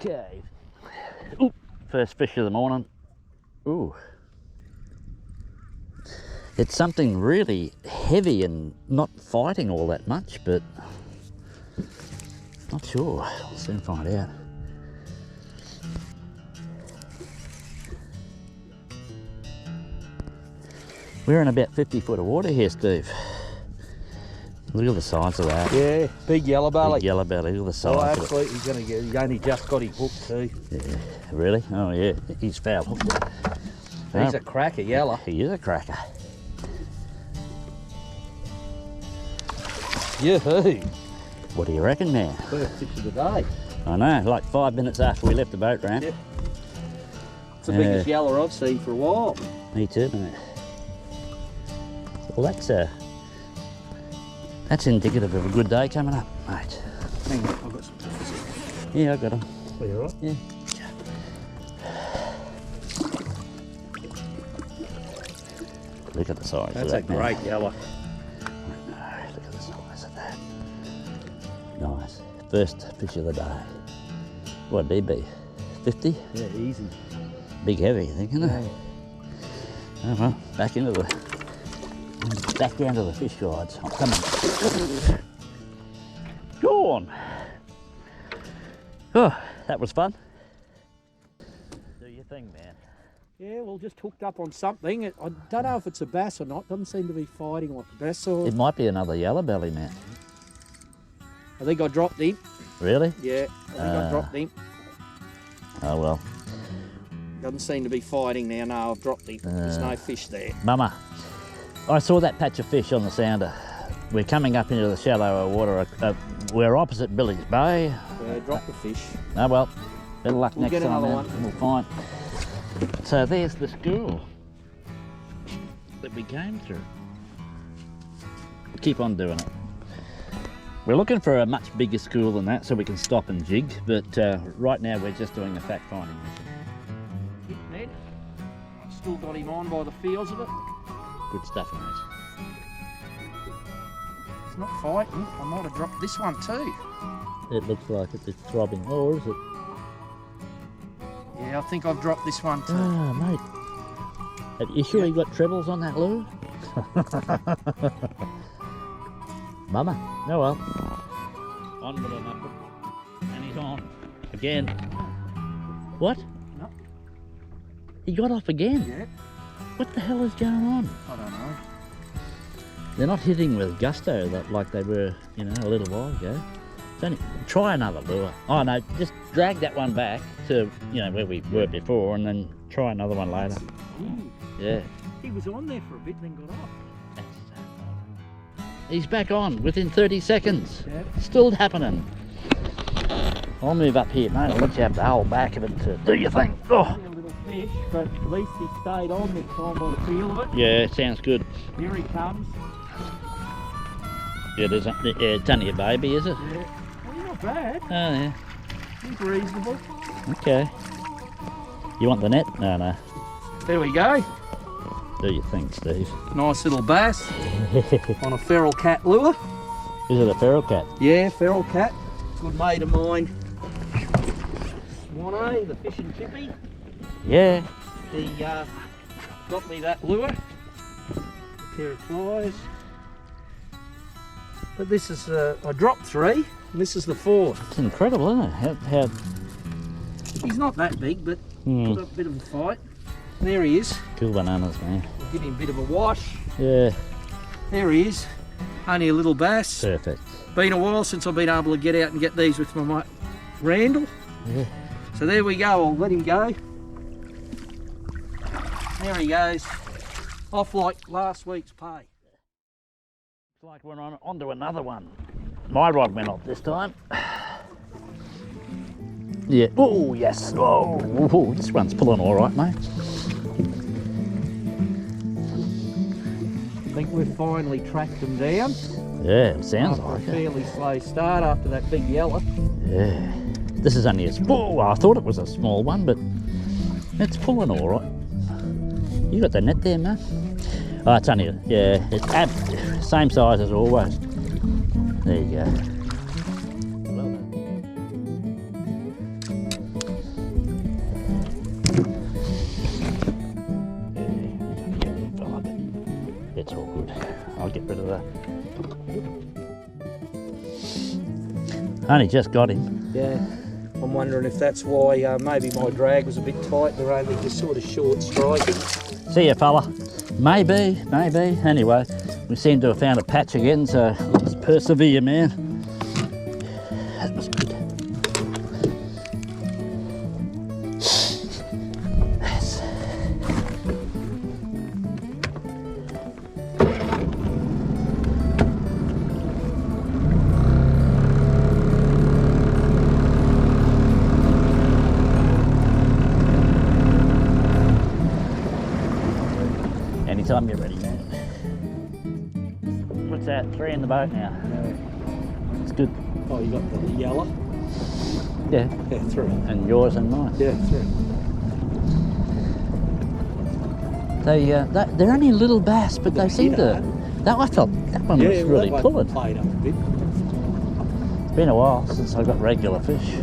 Okay. Ooh, first fish of the morning. Ooh. It's something really heavy and not fighting all that much, but not sure. I'll soon find out. We're in about 50 foot of water here, Steve. Look at the size of that. Yeah, big yellow belly. Big yellow belly, look at the size oh, of absolutely. He's going to get, he only just got him hooked too. Yeah, really? Oh yeah, he's foul hooked. He's a cracker, yellow. He is a cracker. Yoo-hoo. What do you reckon, man? First fish of the day. I know, like 5 minutes after we left the boat ramp. Yeah. It's the biggest yellow I've seen for a while. Me too, mate. Well, that's indicative of a good day coming up, mate. Hang on, I've got some toughies. Yeah, I got them. Are you alright? Yeah. Look at the size That's of that, a great yellow. No, look at the size of that. Nice. First fish of the day. What'd he be? 50? Yeah, easy. Big heavy, I think, isn't it? Oh well, back down to the fish guides. Oh, come on. Go on. Oh, that was fun. Do your thing, man. Yeah, well, just hooked up on something. I don't know if it's a bass or not. Doesn't seem to be fighting like a bass. Or... It might be another yellow belly, man. I think I dropped him. Really? Yeah, I think I dropped him. Oh well. Doesn't seem to be fighting now. No, I've dropped him. There's no fish there. Mama, I saw that patch of fish on the sounder. We're coming up into the shallower water. We're opposite Billy's Bay. Yeah, drop the fish. Oh well, better luck We'll next get time. another Man. one. We'll find. So there's the school that we came through. We'll keep on doing it. We're looking for a much bigger school than that so we can stop and jig, but right now we're just doing a fact-finding mission. Ned, still got him on by the feels of it. Good stuff, mate. It's not fighting. I might have dropped this one too. It looks like it's throbbing. Oh, is it? Yeah, I think I've dropped this one too. Ah, mate. Are you sure you got trebles on that lure? Mama. Oh well. Onward and upward. And he's on. Again. What? No. He got off again? Yeah. What the hell is going on? I don't know. They're not hitting with gusto like they were, you know, a little while ago. It's only, try another lure. Oh no, just drag that one back to, you know, where we were before and then try another one later. Ooh. Yeah. He was on there for a bit and then got off. He's back on within 30 seconds. Yeah. Still happening. I'll move up here, mate. I'll let you have the whole back of it to do your thing. Oh. A little fish, but at least he stayed on this time by the feel of it. Yeah, sounds good. Here he comes. Yeah, it's only a baby, is it? Yeah. Well, he's not bad. Oh, yeah. He's reasonable. Okay. You want the net? No, no. There we go. Do your thing, Steve. Nice little bass on a feral cat lure. Is it a feral cat? Yeah, feral cat. Good mate of mine. Swanee, the fishing chippy. Yeah. He got me that lure. A pair of flies. But this is, I dropped 3, and this is the 4th. It's incredible, isn't it? How... He's not that big, but put up a bit of a fight. There he is. Cool bananas, man. I'll give him a bit of a wash. Yeah. There he is. Only a little bass. Perfect. Been a while since I've been able to get out and get these with my mate Randall. Yeah. So there we go, I'll let him go. There he goes, off like last week's pay. Looks like we're on to another one. My rod went off this time. Yeah, oh yes, oh, this one's pulling all right, mate. I think we've finally tracked them down. Yeah, it sounds After like a it. fairly slow start after that big yellow. Yeah, this is only a small, I thought it was a small one, but it's pulling all right. You got the net there, man? Oh, it's only, yeah, it's same size as always. There you go. Well done. Yeah, it's all good. I'll get rid of that. Only just got him. Yeah, I'm wondering if that's why maybe my drag was a bit tight. They're only just sort of short striking. See ya, fella. Maybe. Anyway, we seem to have found a patch again, so let's persevere, man. That was good. Yes. Anytime you're ready, man. What's that? 3 in the boat now. It's good. Oh, you got the yellow? Yeah. Yeah, 3. And yours and mine. Yeah, 3. They're only little bass, but they seem to. I felt that one was really that pulling. Played up a bit. It's been a while since I got regular fish.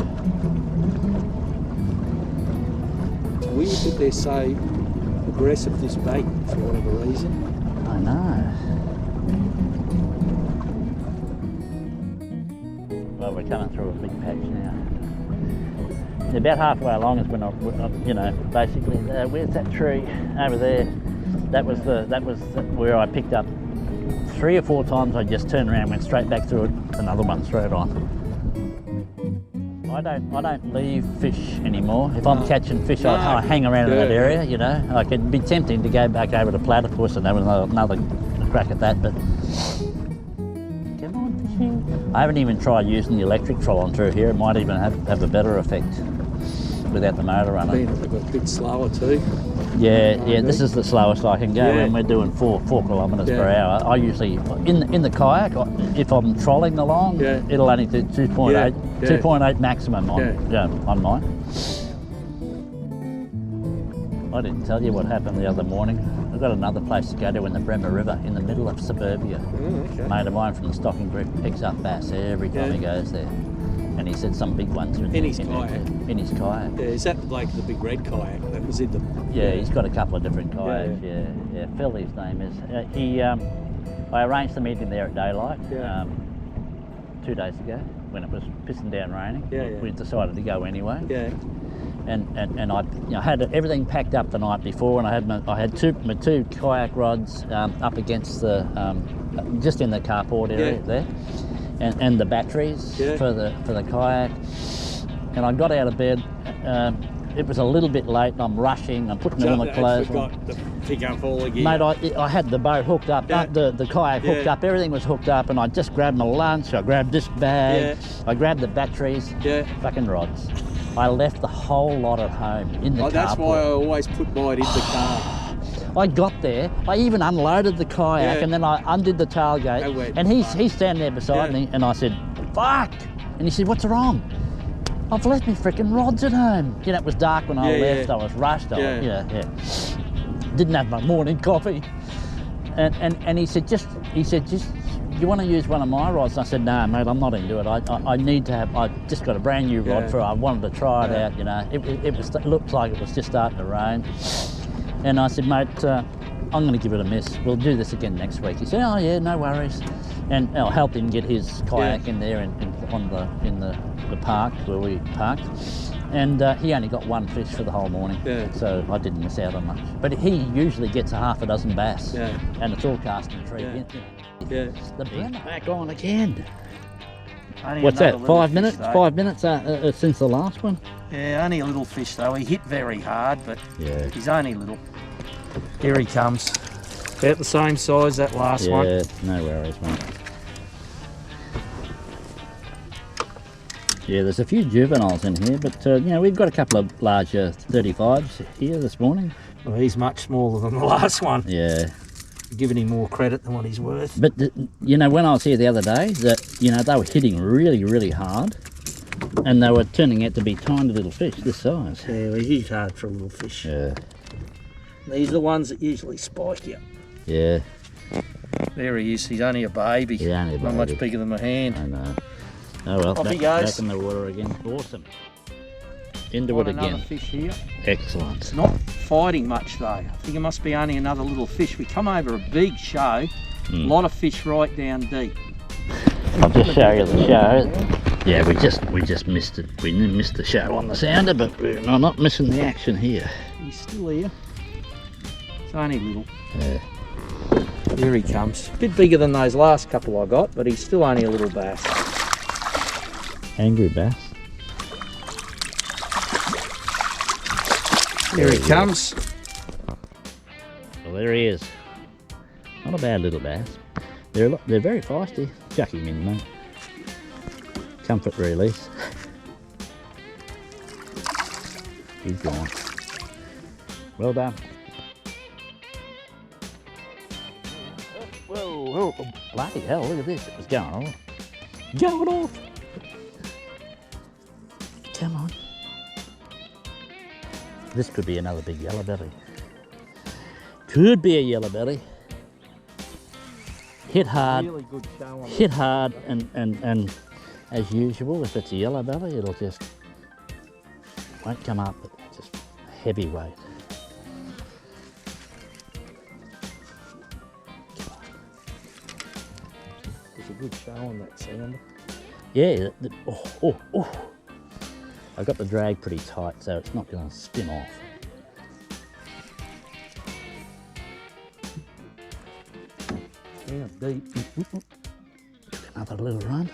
It's weird that they're so aggressive, this bait, for whatever reason. I know. Well, we're coming through a big patch now. About halfway along is when I you know, basically, where's that tree over there? That was where I picked up 3 or 4 times. I just turned around, went straight back through it. Another one straight on. I don't leave fish anymore. If I'm catching fish, I hang around in that area. You know, like it'd be tempting to go back over to platypus and have another crack at that, but. Come on, fishing. I haven't even tried using the electric troll on through here. It might even have a better effect without the motor running. Being a bit slower too. Yeah, this is the slowest I can go when we're doing 4 kilometres per hour. I usually, in the kayak, if I'm trolling along, it'll only do 2.8 maximum on mine. I didn't tell you what happened the other morning. I've got another place to go to in the Bremer River, in the middle of suburbia. Okay. A mate of mine from the stocking group picks up bass every time he goes there. And he said some big ones in his kayak. In his kayak. Yeah, is that the bloke with the big red kayak that was in the... Yeah, he's got a couple of different kayaks. Yeah. Phil, his name is. I arranged to meet him there at daylight 2 days ago when it was pissing down raining. We decided to go anyway. Yeah. And I had everything packed up the night before, and I had my two kayak rods up against the just in the carport area there. And the batteries for the kayak, and I got out of bed. It was a little bit late, and I'm rushing. I'm putting all my clothes on. Forgot to pick up all the gear. Mate, I had the boat hooked up, the kayak hooked up. Everything was hooked up, and I just grabbed my lunch. I grabbed this bag. I grabbed the batteries. Fucking rods. I left the whole lot at home in the carport. That's why I always put mine in the car. I got there, I even unloaded the kayak and then I undid the tailgate and he's standing there beside me and I said, fuck! And he said, what's wrong? I've left me freaking rods at home. You know, it was dark when I left, I was rushed, didn't have my morning coffee. And he said, just you want to use one of my rods? And I said, no, mate, I'm not into it. I need to have, I just got a brand new rod I wanted to try it out, you know. It looked like it was just starting to rain. And I said, mate, I'm going to give it a miss. We'll do this again next week. He said, oh yeah, no worries. And I helped him get his kayak in there in the park where we parked. And he only got 1 fish for the whole morning. So I didn't miss out on much. But he usually gets a half a dozen bass. And it's all cast and treat. The Bremer back on again. What's that, 5 minutes? 5 minutes since the last one? Yeah, only a little fish though. He hit very hard, but Yeah. he's only little. Here he comes. About the same size that last one. Yeah, no worries, mate. Yeah, there's a few juveniles in here, but you know, we've got a couple of larger 35s here this morning. Well, he's much smaller than the last one. Yeah. Giving him more credit than what he's worth. But, you know, when I was here the other day, you know, they were hitting really, really hard, and they were turning out to be tiny little fish this size. Yeah, he hit hard for a little fish. Yeah. These are the ones that usually spike you. Yeah. There he is. He's only a baby. He's only a Not baby. much bigger than my hand. I know. Oh well, Off he back goes. in the water again. Awesome. Into Got it another again. fish here. Excellent. Not fighting much though. I think it must be only another little fish. We come over a big show. A lot of fish right down deep. I'll just show you the show. Yeah, we just missed it. We missed the show on the sounder, but we're not missing the action here. He's still here. It's only little. Yeah. Here he comes. A bit bigger than those last couple I got, but he's still only a little bass. Angry bass. Here he comes. Well, there he is. Not a bad little bass. They're very feisty. Chuck him in, mate. Comfort release. He's gone. Well done. Whoa, whoa, bloody hell, look at this. It was going on. Going off. Come on. This could be another big yellowbelly. Could be a yellowbelly. Hit hard, Really good show on hit hard, and as usual, if it's a yellowbelly, it'll just won't come up, but just heavy weight. It's a good show on that sounder. Yeah, oh. I got the drag pretty tight, so it's not going to spin off. Yeah, deep. Another little run.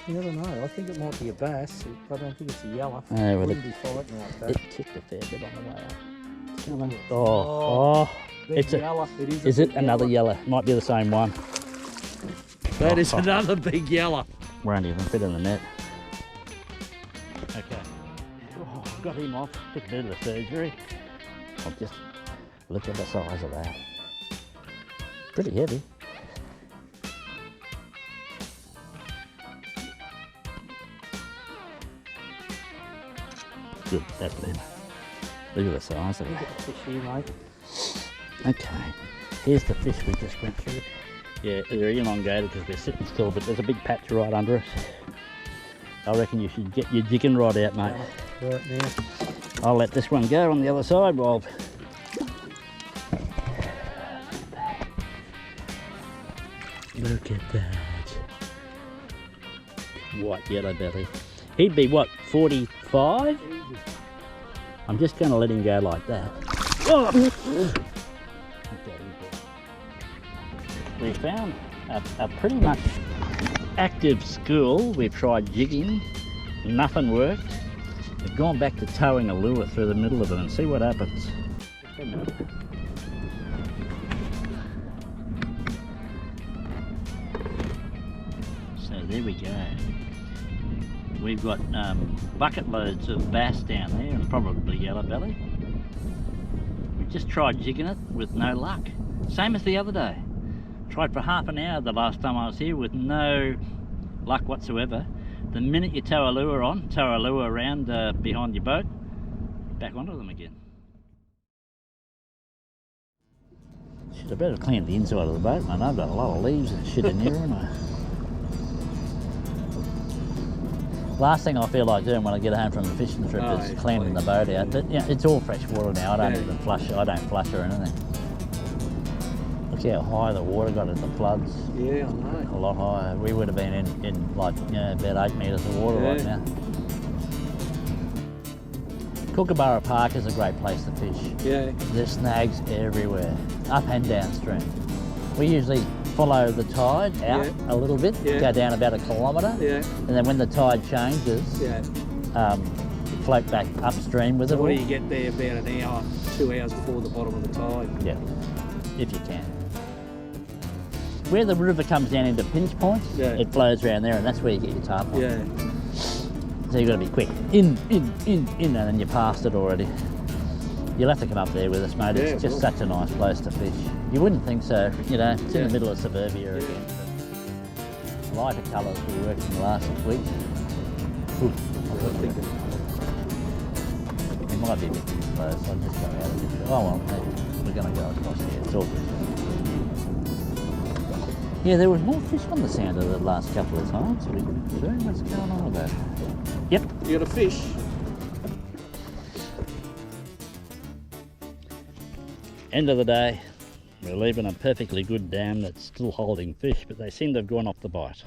You never know. I think it might be a bass. I don't think it's a yellow. Well, Wouldn't be fighting like that. it kicked a fair bit on the way up. Come on. Oh, Big it's a. yellow. Is it another yellow? Might be the same one. That is another big yellow. Won't even fit in the net. Okay. Oh, got him off. Took a bit of the surgery. I'll just look at the size of that. Pretty heavy. Good, that's better. Look at the size of Look it. at the fish here, mate. Okay, here's the fish we just went through. Yeah, they're elongated because they're sitting still, but there's a big patch right under us. I reckon you should get your jigging rod out, mate. Right now. I'll let this one go on the other side while... Look at that. White yellowbelly. He'd be, what, 45? I'm just going to let him go like that. Oh. Okay, we found a pretty much active school. We've tried jigging, nothing worked. We've gone back to towing a lure through the middle of it and see what happens. So there we go. We've got bucket loads of bass down there and probably yellowbelly. We just tried jigging it with no luck. Same as the other day. Tried for half an hour the last time I was here with no luck whatsoever. The minute you tow a lure around behind your boat, back onto them again. Should have better cleaned the inside of the boat, man. I've got a lot of leaves and shit in here, haven't I? Last thing I feel like doing when I get home from a fishing trip is cleaning the boat out. But yeah, it's all fresh water now. I don't even flush it. I don't flush or anything. Look how high the water got at the floods. Yeah, I know. A lot higher. We would have been in like, you know, about 8 metres of water right now. Kookaburra Park is a great place to fish. Yeah. There's snags everywhere, up and downstream. We usually follow the tide out a little bit, go down about 1 kilometre, and then when the tide changes, float back upstream with it. What do you get there about an hour, 2 hours before the bottom of the tide? Yeah, if you can. Where the river comes down into pinch points, it flows around there, and that's where you get your tarpon. Yeah. So you've got to be quick. In, and then you're past it already. You'll have to come up there with us, mate. It's just such a nice place to fish. You wouldn't think so, you know, it's in the middle of suburbia again. Lighter colours we worked in the last 6 weeks. It might be a bit too close, I'll just go out of this. Oh well, we're going to go across here, it's all good. Yeah, there was more fish on the sounder the last couple of times. What are you doing? What's going on with that? Yep. You got a fish? End of the day, we're leaving a perfectly good dam that's still holding fish, but they seem to have gone off the bite.